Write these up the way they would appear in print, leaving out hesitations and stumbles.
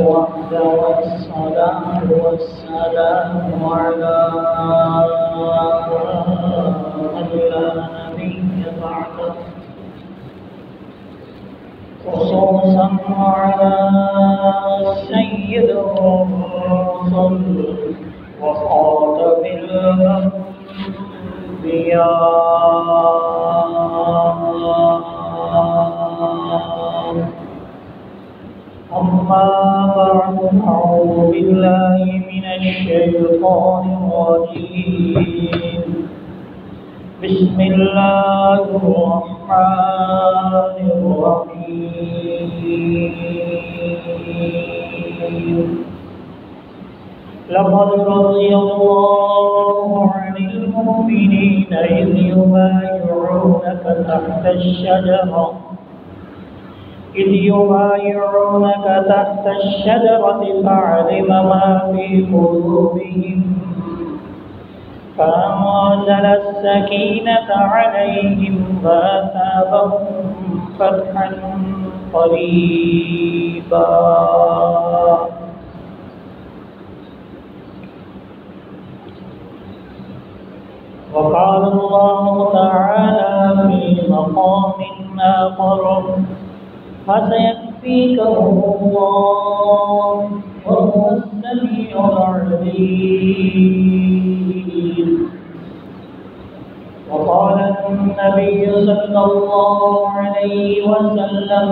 وحده والصلاة والسلام على من لا نبي بعده، خصوصا على سيد الرسل وخاتم الأنبياء. أما بعد، أعوذ بالله من الشيطان الرجيم. بسم الله الرحمن الرحيم. لقد رضي الله عن المؤمنين إذ يبايعونك تحت الشجرة فعلم ما في قلوبهم فأنزل السكينة عليهم وأثابهم فتحا قريبا. وقال الله تعالى في مقام آخر: فسيكفيكهم الله وهو السميع العليم. وقال النبي صلى الله عليه وسلم: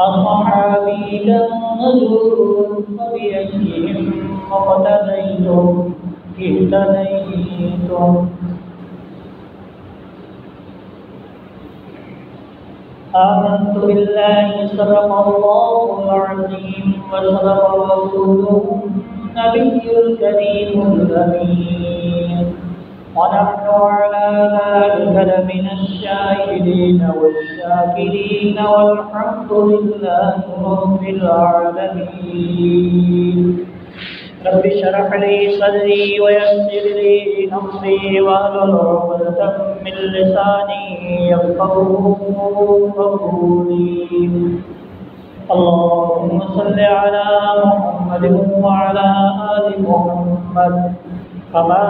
الصحابي كالنجوم فبأيهم اقتديتم اهتديتم. آمنت بالله صدق الله العظيم وصدق رسوله النبي الكريم الأمين، ونحن على ذلك لمن الشاهدين والشاكرين والحمد لله رب العالمين. رب اشرح لي صدري ويسر لي أمري واحلل عقدة من لساني يفقهوا قولي. اللهم صل على محمد وعلى آل محمد كما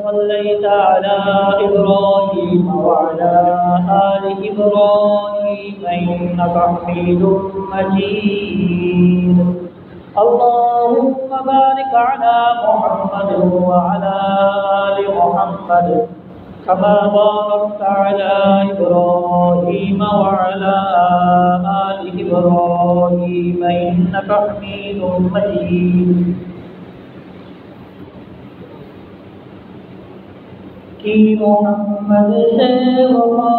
صليت على إبراهيم وعلى آل إبراهيم إنك حميد مجيد. اللهم بارك على محمد وعلى آل محمد كما باركت على إبراهيم وعلى آل إبراهيم إنك حميد مجيد. کہ محمد سے وفا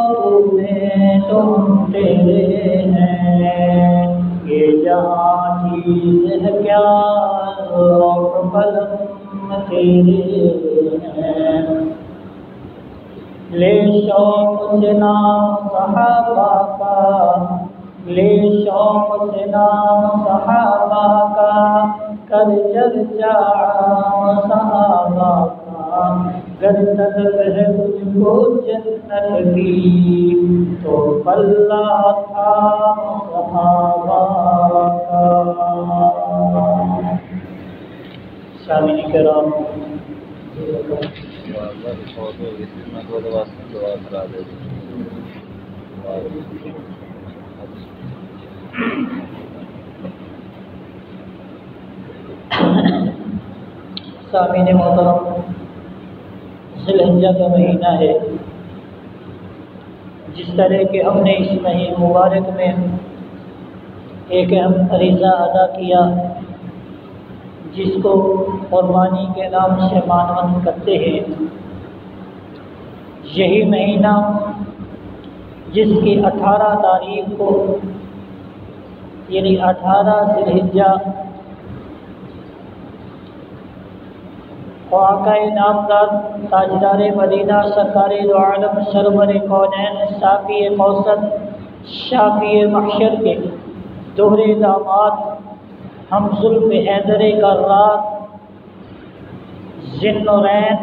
تم تیرے ہیں، یہ جہاں چیز ہے کیا اور قلم تیرے ہیں. لے شوق سے نام صحابہ کا، لے شوق سے نام صحابہ کا، کر چرچا صحابہ کا. گر طلب ہے تجھ کو جنت کی تو پلہ تھا صحابہ کا. سامعین کرام، سامعین محترم، ذی الحجہ کا مہینہ ہے. جس طرح کہ ہم نے اس مہینے مبارک میں ایک اہم فریضہ ادا کیا جس کو قربانی کے نام سے معنون کرتے ہیں، یہی مہینہ جس کی 18 تاریخ کو یعنی 18 ذی الحجہ آقا نامدار تاجدار مدینہ سرکار دو عالم سرور کونین صافی کوثر شافی محشر کے دوہرے داماد ہم زلف حیدر کرات ذی النورین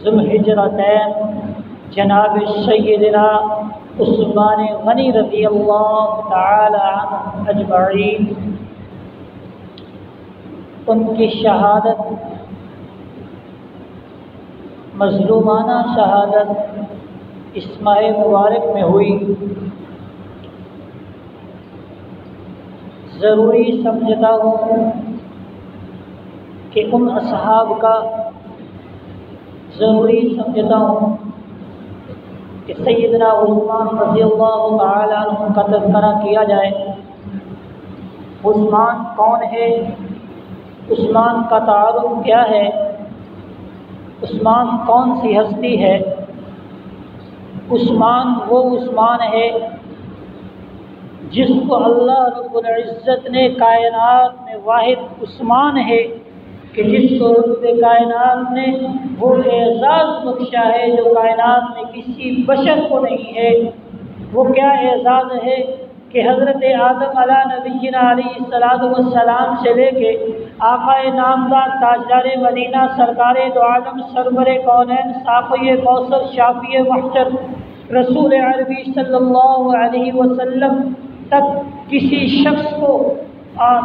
ذوالحجرتین جناب سیدنا عثمان غنی رضی اللہ تعالی عنہ اجمعین، ان کی شہادت مظلومانہ شہادت اس ماہ مبارک میں ہوئی، ضروری سمجھتا ہوں کہ ان اصحاب کا ضروری سمجھتا ہوں کہ سیدنا عثمان رضی اللہ تعالی عنہ کا تذکرہ کیا جائے۔ عثمان کون ہے؟ عثمان کا تعارف کیا ہے؟ عثمان کون سی ہستی ہے؟ عثمان وہ عثمان ہے جس کو اللہ رب العزت نے کائنات میں واحد عثمان ہے کہ جس کو رب کائنات نے وہ اعزاز بخشا ہے جو کائنات میں کسی بشر کو نہیں ہے۔ وہ کیا اعزاز ہے کہ حضرت آدم علیہ نبینا علیہ السلام سے لے کے آقا نامدار تاجدار مدینہ سرکار دو عالم سرور کونین ساقی کوثر شافی محشر رسول عربی صلی اللہ علیہ وسلم تک کسی شخص کو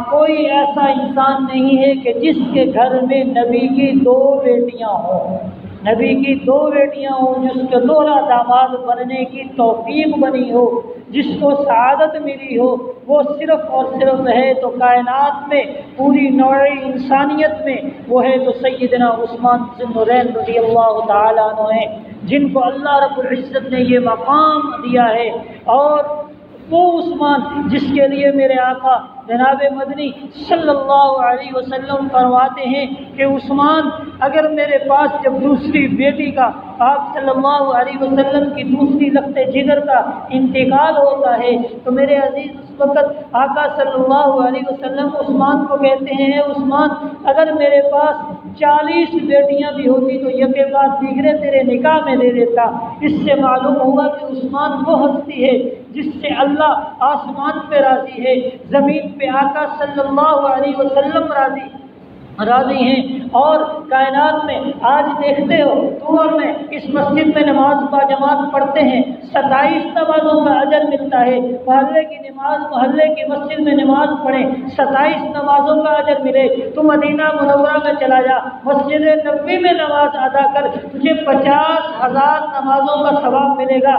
کوئی ایسا انسان نہیں ہے کہ جس کے گھر میں نبی کی دو بیٹیاں ہوں، نبی کی دو بیٹیاں ہوں، جس کے دوہرا داماد بننے کی توفیق بنی ہو، جس کو سعادت ملی ہو، وہ صرف اور صرف ہے تو کائنات میں پوری نوع انسانیت میں وہ ہے تو سیدنا عثمان ذو النورین رضی اللہ تعالیٰ عنہ ہیں، جن کو اللہ رب العزت نے یہ مقام دیا ہے۔ اور وہ عثمان جس کے لیے میرے آقا جناب مدنی صلی اللہ علیہ وسلم فرماتے ہیں کہ عثمان اگر میرے پاس جب دوسری بیٹی کا آپ صلی اللہ علیہ وسلم کی دوسری لخت جگر کا انتقال ہوتا ہے تو میرے عزیز اس وقت آقا صلی اللہ علیہ وسلم عثمان کو کہتے ہیں عثمان اگر میرے پاس 40 بیٹیاں بھی ہوتی تو یکے بعد دیگرے تیرے نکاح میں دے دیتا۔ اس سے معلوم ہوگا کہ عثمان وہ ہستی ہے جس سے اللہ آسمان پہ راضی ہے، زمین پہ آقا صلی اللہ علیہ وسلم راضی ہیں۔ اور کائنات میں آج دیکھتے ہو تو اور میں اس مسجد میں نماز با جماعت پڑھتے ہیں، 27 نمازوں کا اجر ملتا ہے۔ محلے کی نماز محلے کی مسجد میں نماز پڑھیں 27 نمازوں کا اجر ملے۔ تو مدینہ منورہ میں چلا جا، مسجد نبوی میں نماز ادا کر، تجھے 50,000 نمازوں کا ثواب ملے گا۔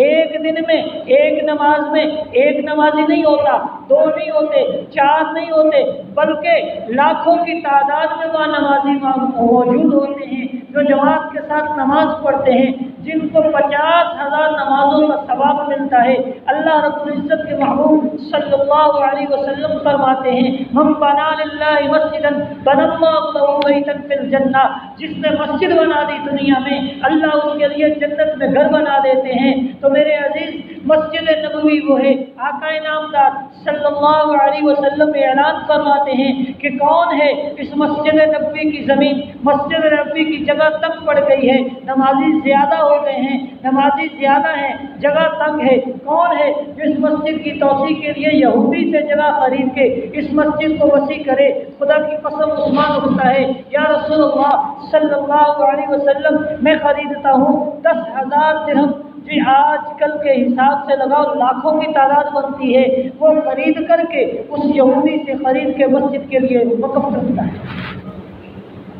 ایک دن میں ایک نماز میں ایک نمازی نہیں ہوتا، 2 نہیں ہوتے، 4 نہیں ہوتے، بلکہ لاکھوں کی تعداد میں وہاں نمازی موجود ہوتے ہیں جو جماعت کے ساتھ نماز پڑھتے ہیں، جن کو 50,000 نمازوں کا ثواب ملتا ہے۔ اللہ رب العزت کے محبوب صلی اللہ علیہ وسلم فرماتے ہیں ہم بنا للہ مسجدا بنا اللہ له بیتا فی الجنہ، جس نے مسجد بنا دی دنیا میں اللہ اس کے لیے جنت میں گھر بنا دیتے ہیں۔ تو میرے عزیز مسجد نبوی وہ ہے، آقا نامدار صلی اللہ علیہ وسلم اعلان فرماتے ہیں کہ کون ہے اس مسجد نبوی کی زمین مسجد نبوی کی جگہ تنگ پڑ گئی ہے، نمازی زیادہ ہو گئے ہیں، نمازی زیادہ ہیں، جگہ تنگ ہے، کون ہے جو اس مسجد کی توسیع کے لیے یہودی سے جگہ خرید کے اس مسجد کو وسیع کرے؟ خدا کی قسم عثمان اٹھتا ہے یا رسول اللہ صلی اللہ علیہ وسلم میں خریدتا ہوں 10,000 درہم، جی آج کل کے حساب سے لگاؤ لاکھوں کی تعداد بنتی ہے، وہ خرید کر کے اس یہودی سے خرید کے مسجد کے لیے وقف کرتا ہے۔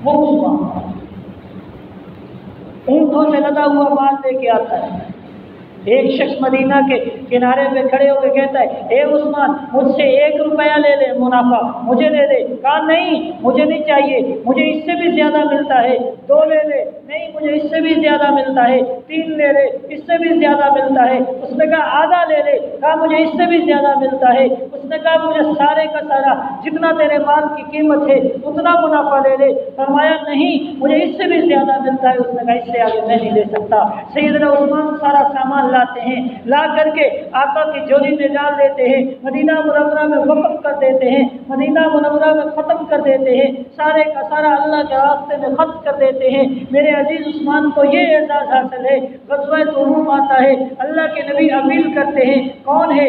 وہ عثمان اونٹوں سے لگا ہوا مال لے کے آتا ہے۔ ایک شخص مدینہ کے کنارے پہ کھڑے ہو کے کہتا ہے اے عثمان مجھ سے 1 روپیہ لے لے منافع مجھے دے دے۔ کہا نہیں مجھے نہیں چاہیے، مجھے اس سے بھی زیادہ ملتا ہے۔ 2 لے لے، نہیں مجھے اس سے بھی زیادہ ملتا ہے۔ 3 لے لے، اس سے بھی زیادہ ملتا ہے۔ اس نے کہا آدھا لے لے، کہا مجھے اس سے بھی زیادہ ملتا ہے۔ اس نے کہا مجھے سارے کا سارا جتنا تیرے مال کی قیمت ہے اتنا منافع لے لے۔ فرمایا نہیں مجھے اس سے بھی زیادہ ملتا ہے۔ اس نے کہا اس سے آگے میں نہیں لے سکتا۔ سیدنا عثمان سارا سامان لاتے ہیں، لا کر کے آقا کی جولی میں ڈال دیتے ہیں، مدینہ منورہ میں وقف کر دیتے ہیں، مدینہ منورہ میں ختم کر دیتے ہیں، سارے کا سارا اللہ کے راستے میں خرچ کر دیتے ہیں۔ میرے عزیز عثمان کو یہ اعزاز حاصل ہے، غزوہ تبوک آتا ہے، اللہ کے نبی اپیل کرتے ہیں کون ہے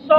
100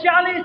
40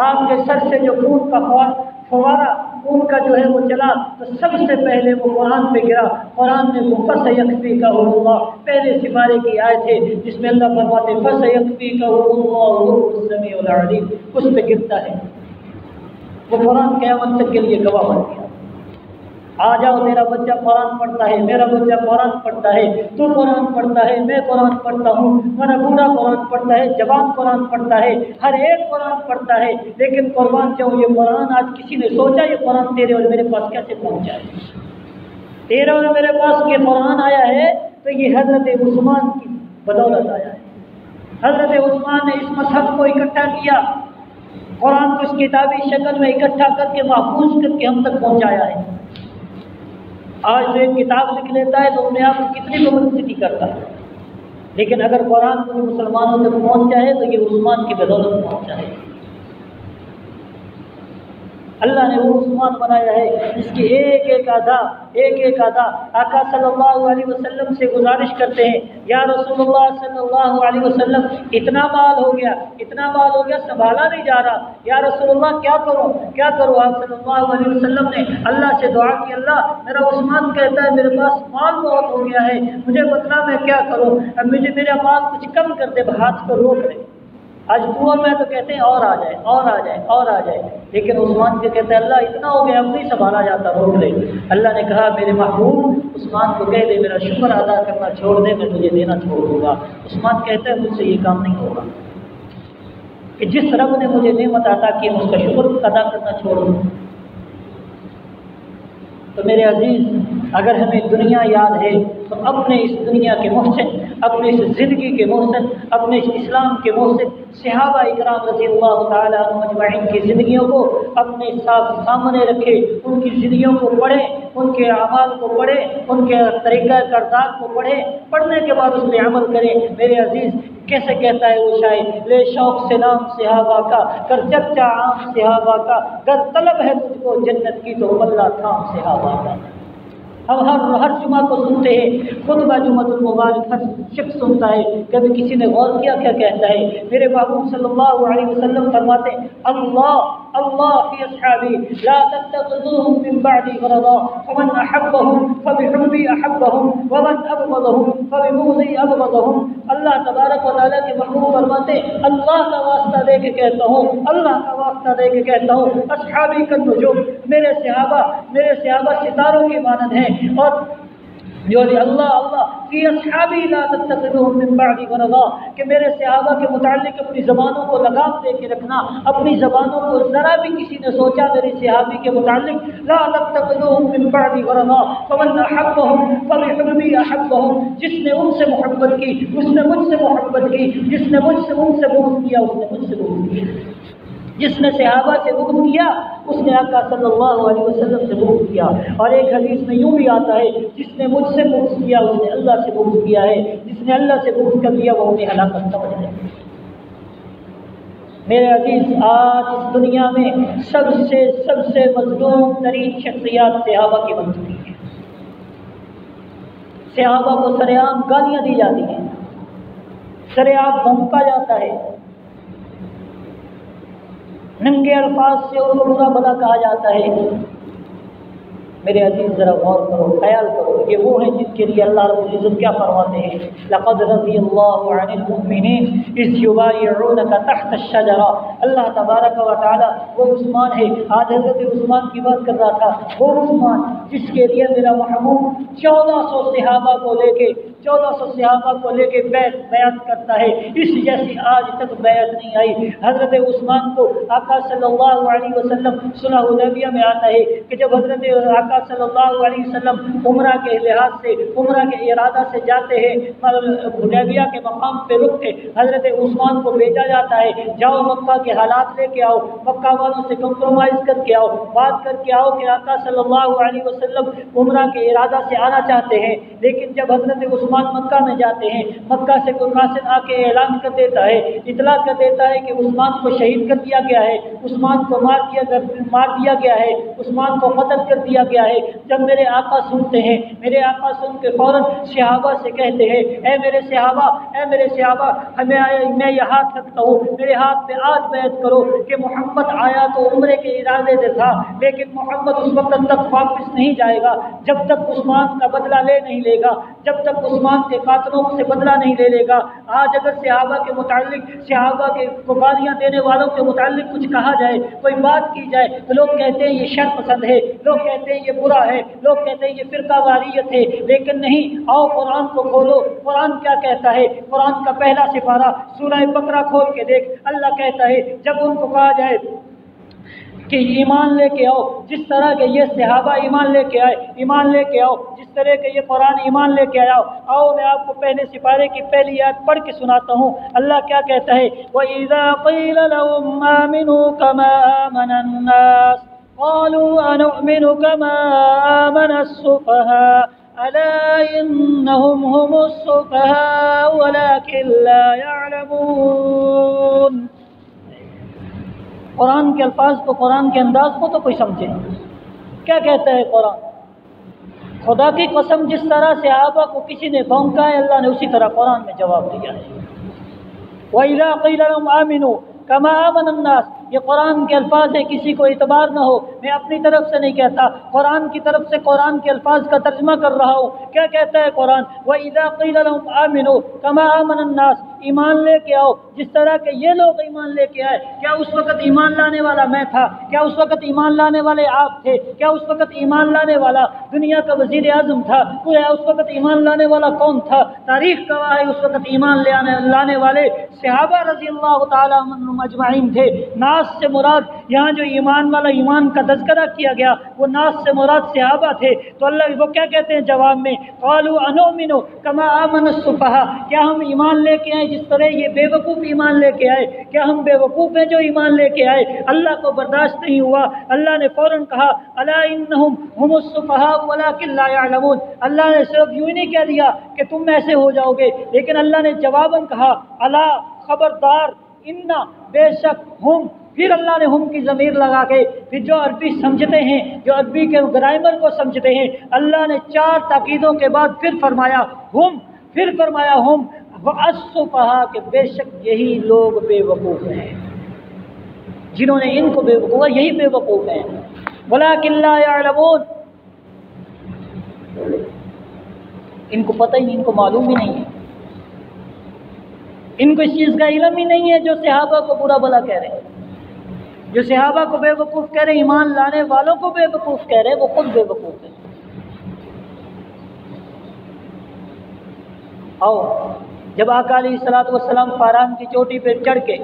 آپ کے سر سے جو خون کا فوارہ خون کا جو ہے وہ چلا تو سب سے پہلے وہ قرآن پہ گرا۔ قرآن میں وہ فَسَيَكْفِيكَهُ اللَّهُ پہلے سپارے کی آیت ہے جس میں اللہ فرماتے فَسَيَكْفِيكَهُ اللَّهُ وَهُوَ السَّمِيعُ الْعَلِيمُ، اس پہ گرتا ہے وہ قرآن قیامت تک کے لیے گواہ بن گیا۔ آ جاؤ، میرا بچہ قرآن پڑھتا ہے، میرا بچہ قرآن پڑھتا ہے، تو قرآن پڑھتا ہے، میں قرآن پڑھتا ہوں، میرا بوڑھا قرآن پڑھتا ہے، جوان قرآن پڑھتا ہے، ہر ایک قرآن پڑھتا ہے، لیکن قربان جاؤں یہ قرآن آج کسی نے سوچا یہ قرآن تیرے اور میرے پاس کیسے پہنچا ہے؟ تیرے اور میرے پاس یہ قرآن آیا ہے تو یہ حضرت عثمان کی بدولت آیا ہے۔ حضرت عثمان نے اس مصحف کو اکٹھا کیا، قرآن کو اس کتابی شکل میں اکٹھا کر کے محفوظ کر کے ہم تک پہنچایا ہے۔ آج جو ایک کتاب لکھ لیتا ہے تو اپنے آپ کو کتنی پبلسٹی کرتا ہے، لیکن اگر قرآن کو مسلمانوں تک پہنچا ہے تو یہ عثمان کی بدولت پہنچا ہے۔ اللہ نے وہ عثمان بنایا ہے جس کی ایک ایک ادا آقا صلی اللہ علیہ وسلم سے گزارش کرتے ہیں، یا رسول اللہ صلی اللہ علیہ وسلم اتنا مال ہو گیا سنبھالا نہیں جا رہا، یا رسول اللہ کیا کروں؟ آپ صلی اللہ علیہ وسلم نے اللہ سے دعا کی، اللہ میرا عثمان کہتا ہے میرے پاس مال بہت ہو گیا ہے، مجھے بتلا میں کیا کروں، اب مجھے میرا مال کچھ کم کر دے، ہاتھ کو روک لے۔ آج تو میں تو کہتے ہیں اور آ جائے، لیکن عثمان کے کہتے ہیں اللہ اتنا ہو گیا اب نہیں سنبھالا جاتا، روک لے۔ اللہ نے کہا میرے محبوب عثمان کو کہہ دے میرا شکر ادا کرنا چھوڑ دے، میں تجھے دینا چھوڑ دوں گا۔ عثمان کہتا ہے مجھ سے یہ کام نہیں ہوگا کہ جس رب نے مجھے نعمت عطا کی میں اس کا شکر ادا کرنا چھوڑ دوں۔ تو میرے عزیز، اگر ہمیں دنیا یاد ہے تو اپنے اس دنیا کے محسن، اپنے اس زندگی کے محسن، اپنے اس اسلام کے محسن صحابہ اکرام رضی اللہ تعالیٰ عنہ اجمعین کی زندگیوں کو اپنے سامنے رکھے، ان کی زندگیوں کو پڑھیں، ان کے اعمال کو پڑھیں، ان کے طریقہ کردار کو پڑھیں، پڑھنے کے بعد اس پہ عمل کریں۔ میرے عزیز، کیسے کہتا ہے وہ شاعر، لے شوق سے نام صحابہ کا، کر چرچا عام صحابہ کا، گر طلب ہے تجھ کو جنت کی تو اللہ تھام صحابہ کا۔ ہم ہر جمعہ کو سنتے ہیں، خطبہ جمعۃ المبارک ہر شخص سنتا ہے، کبھی کسی نے غور کیا کیا کہتا ہے؟ میرے محبوب صلی اللہ علیہ وسلم فرماتے ہیں اللہ فی اصحابی لا تتخذوهم من بعدی غرضا فمن احبهم فبحبی احبهم ومن ابغضهم فببغضی ابغضهم۔ اللہ تبارک و تعالیٰ کے محبوب فرماتے ہیں اللہ کا واسطہ دے کے کہتا ہوں، اصحابی کالنجوم، میرے صحابہ ستاروں کی مانند ہیں، اور جو اللہ فی اصحابی لا تتخذوهم من بعدی غرضا، کہ میرے صحابہ کے متعلق اپنی زبانوں کو لگام دے کے رکھنا، اپنی زبانوں کو ذرا بھی کسی نے سوچا میرے صحابی کے متعلق لا تتخذوهم من بعدی غرضا فمن احبهم فبحبی احبهم، جس نے ان سے محبت کی اس نے مجھ سے محبت کی، جس نے ان سے بغض کیا اس نے مجھ سے بغض کیا، جس نے صحابہ سے بغض کیا اس نے آقا صلی اللہ علیہ وسلم سے بغض کیا۔ اور ایک حدیث میں یوں بھی آتا ہے جس نے مجھ سے بغض کیا اس نے اللہ سے بغض کیا ہے، جس نے اللہ سے بغض کر لیا وہ اپنی ہلاکت سمجھ لے۔ میرے عزیز، آج اس دنیا میں سب سے مظلوم ترین شخصیات صحابہ کی بن چکی ہیں۔ صحابہ کو سرعام گالیاں دی جاتی ہیں، سرعام بھونکا جاتا ہے، ننگے الفاظ سے ان کو برا بھلا کہا جاتا ہے۔ میرے عزیز ذرا غور کرو، خیال کرو، یہ وہ ہیں جن کے لیے اللہ رب العزت کیا فرماتے ہیں، لقد رضی اللہ عن المؤمنین اذ یبایعونک تحت الشجرہ۔ اللہ تبارک و تعالی وہ عثمان ہے، آج حضرت عثمان کی بات کر رہا تھا، وہ عثمان جس کے لیے میرا محبوب 1400 صحابہ کو لے کے بیعت کرتا ہے، اس جیسی آج تک بیعت نہیں آئی۔ حضرت عثمان کو آقا صلی اللہ علیہ وسلم صلح حدیبیہ میں آتا ہے کہ جب حضرت آقا صلی اللہ علیہ وسلم عمرہ کے لحاظ سے، عمرہ کے ارادہ سے جاتے ہیں، حدیبیہ کے مقام پہ رک کے حضرت عثمان کو بھیجا جاتا ہے، جاؤ مکہ کے حالات لے کے آؤ، مکہ والوں سے کمپرومائز کر کے آؤ، بات کر کے آؤ کہ آقا صلی اللہ علیہ وسلم عمرہ کے ارادہ سے آنا چاہتے ہیں۔ لیکن جب حضرت عثمان عثمان مکہ میں جاتے ہیں، مکہ سے کوئی قاصد آ کے اعلان کر دیتا ہے، اطلاع کر دیتا ہے کہ عثمان کو شہید کر دیا گیا ہے، عثمان کو مار دیا گیا ہے، عثمان کو قتل کر دیا گیا ہے۔ جب میرے آقا سنتے ہیں، میرے آقا سن کے فوراً صحابہ سے کہتے ہیں، اے میرے صحابہ میں یہ ہاتھ رکھتا ہوں، میرے ہاتھ پہ آج بیعت کرو کہ محمد آیا تو عمرے کے ارادے سے تھا، لیکن محمد اس وقت تک واپس نہیں جائے گا جب تک عثمان کا بدلہ نہیں لے گا، جب تک عثمان کے قاتلوں سے بدلہ نہیں لے گا۔ آج اگر صحابہ کے متعلق، صحابہ کے گواہیاں دینے والوں کے متعلق کچھ کہا جائے، کوئی بات کی جائے، تو لوگ کہتے ہیں یہ شر پسند ہے، لوگ کہتے ہیں یہ برا ہے، لوگ کہتے ہیں یہ فرقہ واریت ہے، لیکن نہیں، آؤ قرآن کو کھولو، قرآن کیا کہتا ہے؟ قرآن کا پہلا سپارہ سورہ بقرہ کھول کے دیکھ، اللہ کہتا ہے جب ان کو کہا جائے کہ ایمان لے کے آؤ، جس طرح کے یہ صحابہ ایمان لے کے آئے، ایمان لے کے آؤ، جس طرح کے یہ قرآن ایمان لے کے آیا، آؤ میں آپ کو پہلے سپارے کی پہلی آیت پڑھ کے سناتا ہوں۔ اللہ کیا کہتا ہے؟ وَإِذَا قِيلَ لَهُمْ آمِنُوا كَمَا آمَنَ النَّاسُ قَالُوا أَنُؤْمِنُ كَمَا آمَنَ السُّفَهَاءُ أَلَا إِنَّهُمْ هُمُ السُّفَهَاءُ وَلَكِنْ لَا يَعْلَمُونَ۔ قرآن کے الفاظ کو، قرآن کے انداز کو تو کوئی سمجھے۔ کیا کہتا ہے قرآن؟ خدا کی قسم، جس طرح صحابہ کو کسی نے بھونکا ہے، اللہ نے اسی طرح قرآن میں جواب دیا ہے۔ وَإِذَا قِيلَ لَهُمْ آمِنُوا كَمَا آمَنَ النَّاسُ، یہ قرآن کے الفاظ ہے، کسی کو اعتبار نہ ہو، میں اپنی طرف سے نہیں کہتا، قرآن کی طرف سے قرآن کے الفاظ کا ترجمہ کر رہا ہوں۔ کیا کہتا ہے قرآن؟ وَإِذَا قِيلَ لَهُمْ آمِنُوا كَمَا آمَنَ النَّاسُ، ایمان لے کے آؤ جس طرح کہ یہ لوگ ایمان لے کے آئے۔ کیا اس وقت ایمان لانے والا میں تھا؟ کیا اس وقت ایمان لانے والے آپ تھے؟ کیا اس وقت ایمان لانے والا دنیا کا وزیر اعظم تھا؟ کیا اس وقت ایمان لانے والا کون تھا؟ تاریخ گواہ ہے اس وقت ایمان لانے والے صحابہ رضی اللہ تعالیٰ عنہم اجمعین تھے۔ ناس سے مراد یہاں جو ایمان والا، ایمان کا تذکرہ کیا گیا، وہ ناس سے مراد صحابہ تھے۔ تو اللہ وہ کیا کہتے ہیں جواب میں؟ قالوا انؤمن کما آمن السفہاء، کیا ہم ایمان لے کے آئے جس طرح یہ بے وقوف ایمان لے کے آئے؟ کیا ہم بے وقوف ہیں جو ایمان لے کے آئے؟ اللہ کو برداشت نہیں ہوا، اللہ نے فوراً کہا الا انہم هم السفہاء ولکن لا يعلمون۔ اللہ نے صرف یوں ہی نہیں کہہ دیا کہ تم ایسے ہو جاؤ گے، لیکن اللہ نے جواباً کہا الا، خبردار، انا، بے شک، ہم، پھر اللہ نے ہم کی ضمیر لگا کے، پھر جو عربی سمجھتے ہیں، جو عربی کے گرامر کو سمجھتے ہیں، اللہ نے 4 تاکیدوں کے بعد پھر فرمایا ہم، پھر فرمایا ہم وَالسُّفَہَاء، کہ بے شک یہی لوگ بے وقوف ہیں، جنہوں نے ان کو بے وقوف، یہی بے وقوف ہیں۔ وَلَٰكِن لَّا يَعْلَمُونَ، ان کو پتہ ہی نہیں، ان کو معلوم ہی نہیں ہے، ان کو اس چیز کا علم ہی نہیں ہے جو صحابہ کو برا بلا کہہ رہے ہیں، جو صحابہ کو بے وقوف کہہ رہے ہیں، ایمان لانے والوں کو بے وقوف کہہ رہے ہیں، وہ خود بے وقوف ہیں۔ آؤ، جب آقا علیہ الصلوۃ والسلام فاران کی چوٹی پہ چڑھ کے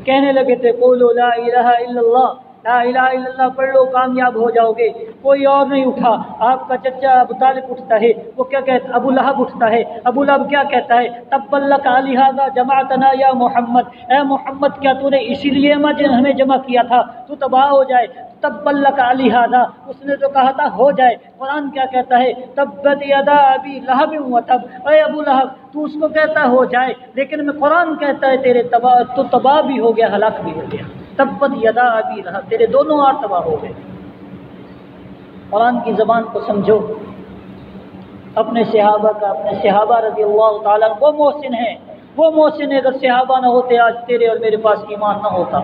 کہنے لگے تھے قولوا لا الہ الا اللہ، لا الہ الا اللہ پڑھ لو کامیاب ہو جاؤ گے، کوئی اور نہیں اٹھا، آپ کا چچا ابو طالب اٹھتا ہے، وہ کیا کہتا، ابو لہب اٹھتا ہے، ابو لہب کیا کہتا ہے، تبا لک لہذا جمعتنا یا محمد، اے محمد کیا تو نے اسی لیے ہمیں جمع کیا تھا، تو تباہ ہو جائے، تبا لک لہذا، اس نے تو کہا تھا ہو جائے۔ قرآن کیا کہتا ہے، تبت یدا ابی لہب وتب، اے ابو لہب تو اس کو کہتا ہو جائے، لیکن میں قرآن کہتا ہے تیرے تو تباہ بھی ہو گیا، ہلاک بھی ہو گیا، تبت یدا ابی لہب، تیرے دونوں ہاتھ تباہ ہو گئے۔ قرآن کی زبان کو سمجھو، اپنے صحابہ کا، اپنے صحابہ رضی اللہ تعالیٰ، وہ محسن ہیں، وہ محسن ہیں، اگر صحابہ نہ ہوتے آج تیرے اور میرے پاس ایمان نہ ہوتا۔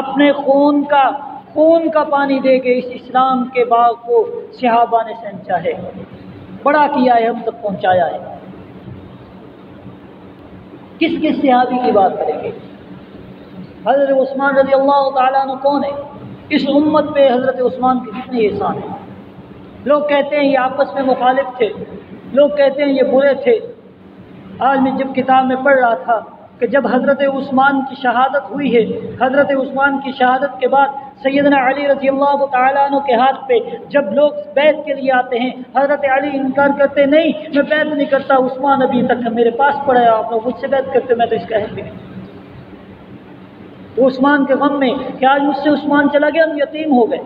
اپنے خون کا پانی دے کے اس اسلام کے باغ کو صحابہ نے سینچا ہے، بڑا کیا ہے، ہم تک پہنچایا ہے۔ کس صحابی کی بات کریں گے؟ حضرت عثمان رضی اللہ تعالیٰ عنہ کون ہے؟ اس امت پہ حضرت عثمان کے کتنے احسان ہیں۔ لوگ کہتے ہیں یہ آپس میں مخالف تھے، لوگ کہتے ہیں یہ برے تھے۔ آج میں جب کتاب میں پڑھ رہا تھا کہ جب حضرت عثمان کی شہادت ہوئی ہے، حضرت عثمان کی شہادت کے بعد سیدنا علی رضی اللہ تعالیٰ عنہ کے ہاتھ پہ جب لوگ بیعت کے لیے آتے ہیں، حضرت علی انکار کرتے، نہیں میں بیعت نہیں کرتا، عثمان ابھی تک میرے پاس پڑا ہے، آپ لوگ مجھ سے بیعت کرتے، میں تو اس کا اہل بھی نہیں۔ تو عثمان کے غم میں کہ آج مجھ سے عثمان چلا گیا، ہم یتیم ہو گئے۔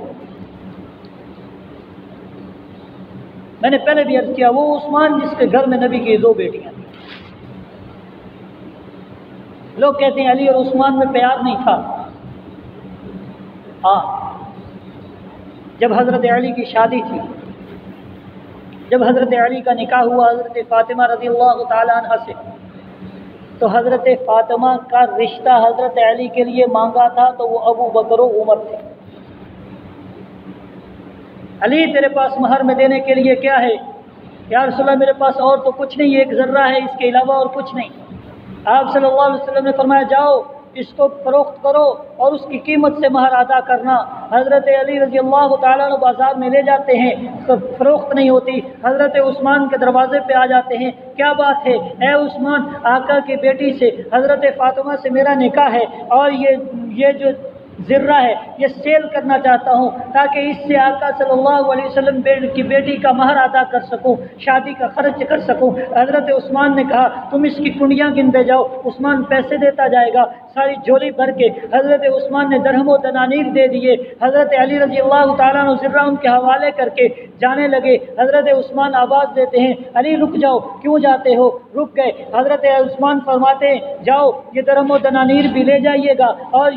میں نے پہلے بھی عرض کیا، وہ عثمان جس کے گھر میں نبی کی 2 بیٹیاں تھیں۔ لوگ کہتے ہیں علی اور عثمان میں پیار نہیں تھا۔ ہاں، جب حضرت علی کی شادی تھی، جب حضرت علی کا نکاح ہوا حضرت فاطمہ رضی اللہ تعالی عنہ سے، تو حضرت فاطمہ کا رشتہ حضرت علی کے لیے مانگا تھا تو وہ ابو بکر و عمر تھے۔ علی تیرے پاس مہر میں دینے کے لیے کیا ہے؟ یا رسول اللہ میرے پاس اور تو کچھ نہیں، ایک ذرہ ہے، اس کے علاوہ اور کچھ نہیں۔ آپ صلی اللہ علیہ وسلم نے فرمایا جاؤ اس کو فروخت کرو اور اس کی قیمت سے مہر ادا کرنا۔ حضرت علی رضی اللہ تعالیٰ عنہ بازار میں لے جاتے ہیں، فروخت نہیں ہوتی، حضرت عثمان کے دروازے پہ آ جاتے ہیں، کیا بات ہے اے عثمان، آقا کی بیٹی سے حضرت فاطمہ سے میرا نکاح ہے اور یہ جو ذرہ ہے یہ سیل کرنا چاہتا ہوں تاکہ اس سے آقا صلی اللہ علیہ وسلم کی بیٹی کا مہر ادا کر سکوں، شادی کا خرچ کر سکوں۔ حضرت عثمان نے کہا تم اس کی کنڈیاں گنتے جاؤ۔ عثمان پیسے دیتا جائے گا، ساری جھولی بھر کے حضرت عثمان نے درہم و دنانیر دے دیے۔ حضرت علی رضی اللہ تعالیٰ عنہ ذرہ ان کے حوالے کر کے جانے لگے۔ حضرت عثمان آواز دیتے ہیں علی رک جاؤ، کیوں جاتے ہو؟ رک گئے۔ حضرت عثمان فرماتے ہیں جاؤ یہ درہم و دنانیر بھی لے جائیے گا اور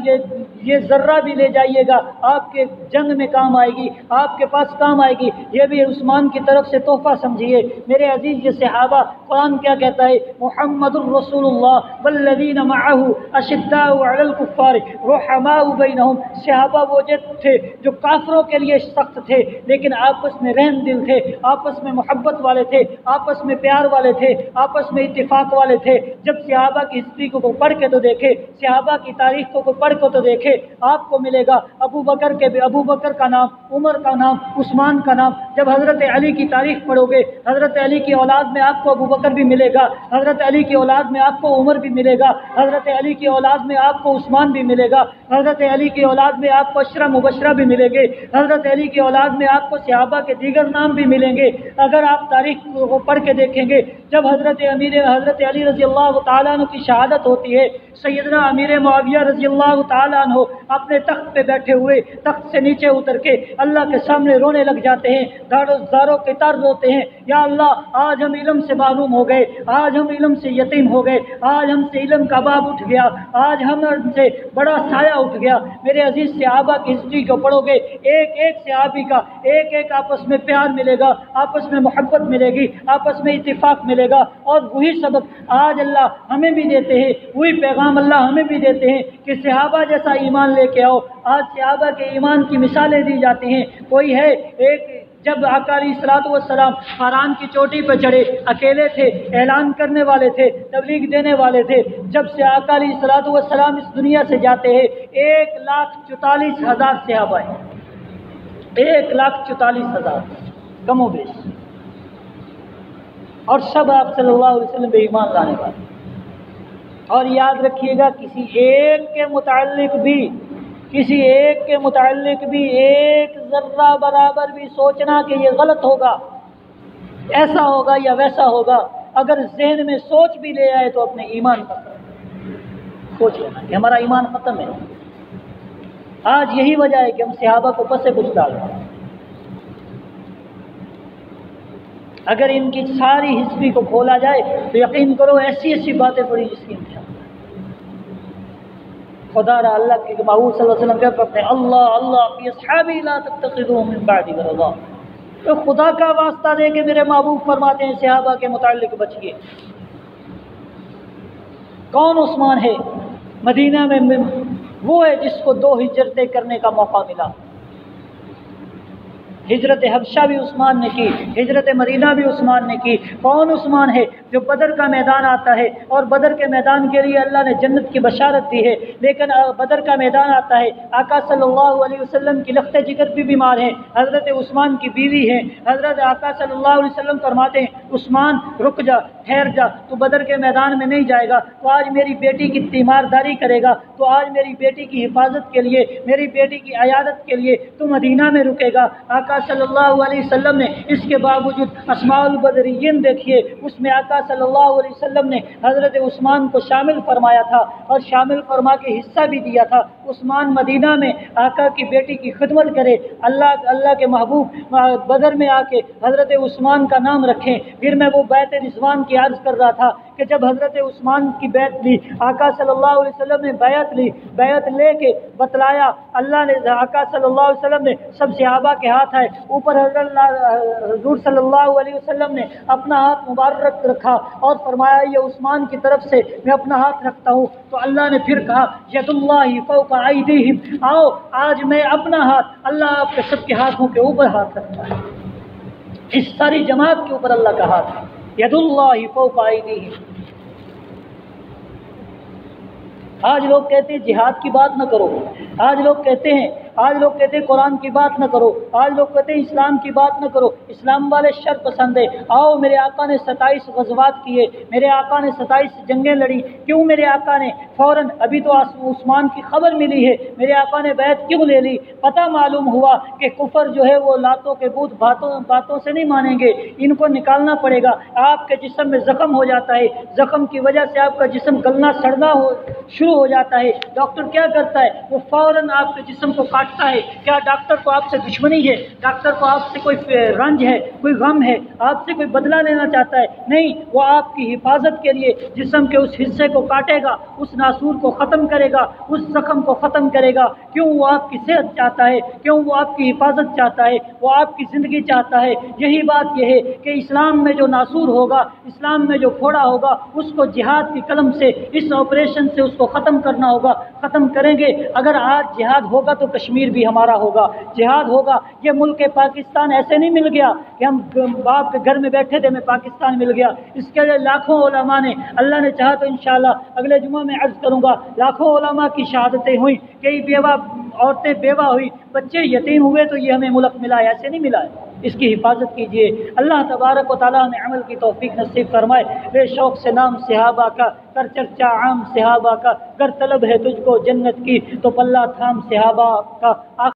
یہ ذرہ بھی لے جائیے گا، آپ کے جنگ میں کام آئے گی، آپ کے پاس کام آئے گی، یہ بھی عثمان کی طرف سے تحفہ سمجھیے۔ میرے عزیز یہ صحابہ، قرآن کیا کہتا ہے؟ محمد الرسول اللہ والذین معہ اشداء علی الکفار رحماء بینہم۔ صحابہ وہ تھے جو کافروں کے لیے سخت تھے لیکن آپس میں رحم دل تھے، آپس میں محبت والے تھے، آپس میں پیار والے تھے، آپس میں اتفاق والے تھے۔ جب صحابہ کی ہسٹری کو پڑھ کے تو دیکھے، صحابہ کی تاریخ کو پڑھ کے تو دیکھے، آپ کو ملے گا ابو بکر کا نام، عمر کا نام، عثمان کا نام۔ جب حضرت علی کی تاریخ پڑھو گے، حضرت علی کی اولاد میں آپ کو ابو بکر بھی ملے گا، حضرت علی کی اولاد میں آپ کو عمر بھی ملے گا، حضرت علی کی اولاد میں آپ کو عثمان بھی ملے گا، حضرت علی کی اولاد میں آپ کو عشرہ مبشرہ بھی ملے گے، حضرت علی کی اولاد میں آپ کو صحابہ کے دیگر نام بھی ملیں گے۔ اگر آپ تاریخ کو پڑھ کے دیکھیں گے، جب حضرت علی رضی اللہ تعالیٰ عنہ کی شہادت ہوتی ہے، سیدنا امیر معاویہ رضی اللہ تعالیٰ عنہ اپنے تخت پہ بیٹھے ہوئے تخت سے نیچے اتر کے اللہ کے سامنے رونے لگ جاتے ہیں، زاروں کے تار روتے ہیں، یا اللہ آج ہم علم سے معلوم ہو گئے، آج ہم علم سے یتیم ہو گئے، آج ہم سے علم کا باب اٹھ گیا، آج ہم سے بڑا سایہ اٹھ گیا۔ میرے عزیز صحابہ کی ہسٹری کو پڑھو گے، ایک ایک صحابی کا ایک آپس میں پیار ملے گا، آپس میں محبت ملے گی، آپس میں اتفاق ملے گا، اور وہی سبق آج اللہ ہمیں بھی دیتے ہیں، وہی پیغام اللہ ہمیں بھی دیتے ہیں کہ صحابہ جیسا ایمان لے کے آؤ۔ آج صحابہ کے ایمان کی مثالیں دی جاتی ہیں۔ کوئی ہے ایک جب آقا علیہ الصلوۃ والسلام حران کی چوٹی پہ چڑھے، اکیلے تھے، اعلان کرنے والے تھے، تبلیغ دینے والے تھے، جب سے آقا علیہ الصلوۃ والسلام اس دنیا سے جاتے ہیں 1,44,000 صحابہ ہیں، 1,44,000 کم و بیش، اور سب آپ صلی اللہ علیہ وسلم پہ ایمان لانے والے۔ اور یاد رکھیے گا کسی ایک کے متعلق بھی ایک ذرہ برابر بھی سوچنا کہ یہ غلط ہوگا، ایسا ہوگا یا ویسا ہوگا، اگر ذہن میں سوچ بھی لے آئے تو اپنے ایمان پر سوچ لینا کہ ہمارا ایمان ختم ہے۔ آج یہی وجہ ہے کہ ہم صحابہ کو پس پش ڈال رہے ہیں۔ اگر ان کی ساری ہسٹری کو کھولا جائے تو یقین کرو ایسی باتیں پڑی جس کی انتہا۔ خدا را اللہ کے محبوب صلی اللہ علیہ وسلم کیا کرتے ہیں؟ اللہ فی اصحابی لا تتخذوا من بعدی غرضا۔ تو خدا کا واسطہ دے کے میرے محبوب فرماتے ہیں صحابہ کے متعلق بچیے۔ کون عثمان ہے؟ مدینہ میں وہ ہے جس کو 2 ہجرتیں کرنے کا موقع ملا۔ ہجرت حبشہ بھی عثمان نے کی، ہجرت مدینہ بھی عثمان نے کی۔ کون عثمان ہے؟ جو بدر کا میدان آتا ہے، اور بدر کے میدان کے لیے اللہ نے جنت کی بشارت دی ہے، لیکن بدر کا میدان آتا ہے، آقا صلی اللہ علیہ وسلم کی لخت جگر بھی بیمار ہیں، حضرت عثمان کی بیوی ہیں، حضرت آقا صلی اللہ علیہ وسلم فرماتے ہیں عثمان رک جا، ٹھہر جا، تو بدر کے میدان میں نہیں جائے گا، تو آج میری بیٹی کی تیمارداری کرے گا، تو آج میری بیٹی کی حفاظت کے لیے، میری بیٹی کی عیادت کے لیے تو مدینہ میں رکے گا۔ آقا صلی اللہ علیہ وسلم نے اس کے باوجود اسماء البدریین دیکھیے، اس میں آقا صلی اللہ علیہ وسلم نے حضرت عثمان کو شامل فرمایا تھا اور شامل فرما کے حصہ بھی دیا تھا۔ عثمان مدینہ میں آقا کی بیٹی کی خدمت کرے، اللہ کے محبوب بدر میں آ کے حضرت عثمان کا نام رکھیں۔ پھر میں وہ بیعت رضوان کی عرض کر رہا تھا کہ جب حضرت عثمان کی بیعت لی، آقا صلی اللہ علیہ وسلم نے بیعت لی، بیعت لے کے بتلایا، اللہ نے آقا صلی اللہ علیہ وسلم نے سب صحابہ کے ہاتھ آئے اوپر، حضور صلی اللہ علیہ وسلم نے اپنا ہاتھ مبارک رکھا اور فرمایا یہ عثمان کی طرف سے میں اپنا ہاتھ رکھتا ہوں۔ تو اللہ نے پھر کہا ید اللہ فوق ایدیہم، آؤ آج میں اپنا ہاتھ، اللہ آپ کے سب کے ہاتھوں کے اوپر ہاتھ رکھتا ہے، اس ساری جماعت کے اوپر اللہ کا ہاتھ ہے، ید اللہ فوق ایدیہم۔ آج لوگ کہتے ہیں جہاد کی بات نہ کرو، آج لوگ کہتے ہیں قرآن کی بات نہ کرو، آج لوگ کہتے ہیں اسلام کی بات نہ کرو، اسلام والے شر پسند ہے۔ آؤ میرے آقا نے 27 غزوات کیے، میرے آقا نے 27 جنگیں لڑی، کیوں میرے آقا نے فوراً، ابھی تو عثمان کی خبر ملی ہے، میرے آقا نے بیعت کیوں لے لی؟ پتہ معلوم ہوا کہ کفر جو ہے وہ لاتوں کے بت باتوں سے نہیں مانیں گے، ان کو نکالنا پڑے گا۔ آپ کے جسم میں زخم ہو جاتا ہے، زخم کی وجہ سے آپ کا جسم گلنا سڑنا شروع ہو جاتا ہے، ڈاکٹر کیا کرتا ہے؟ وہ فوراً آپ کے جسم کو کاٹتا ہے۔ کیا ڈاکٹر کو آپ سے دشمنی ہے؟ ڈاکٹر کو آپ سے کوئی رنج ہے، کوئی غم ہے، آپ سے کوئی بدلہ لینا چاہتا ہے؟ نہیں، وہ آپ کی حفاظت کے لیے جسم کے اس حصے کو کاٹے گا، اس ناسور کو ختم کرے گا، اس زخم کو ختم کرے گا۔ کیوں؟ وہ آپ کی صحت چاہتا ہے، کیوں؟ وہ آپ کی حفاظت چاہتا ہے، وہ آپ کی زندگی چاہتا ہے۔ یہی بات یہ ہے کہ اسلام میں جو ناسور ہوگا، اسلام میں جو پھوڑا ہوگا، اس کو جہاد کی قلم سے، اس آپریشن سے اس کو ختم کرنا ہوگا، ختم کریں گے۔ اگر آج جہاد ہوگا تو کشمیر بھی ہمارا ہوگا، جہاد ہوگا۔ یہ ملک پاکستان ایسے نہیں مل گیا کہ ہم باپ کے گھر میں بیٹھے تھے میں پاکستان مل گیا، اس کے لیے لاکھوں علماء نے، اللہ نے چاہا تو انشاءاللہ اگلے جمعہ میں عرض کروں گا، لاکھوں علماء کی شہادتیں ہوئیں، کئی بیوہ عورتیں بیوہ ہوئی، بچے یتیم ہوئے، تو یہ ہمیں ملک ملا ہے، ایسے نہیں ملا ہے۔ اس کی حفاظت کیجیے، اللہ تبارک و تعالیٰ ہمیں عمل کی توفیق نصیب فرمائے۔ بے شوق سے نام صحابہ کا، کر چرچا عام صحابہ کا، گر طلب ہے تجھ کو جنت کی تو پلہ تھام صحابہ کا۔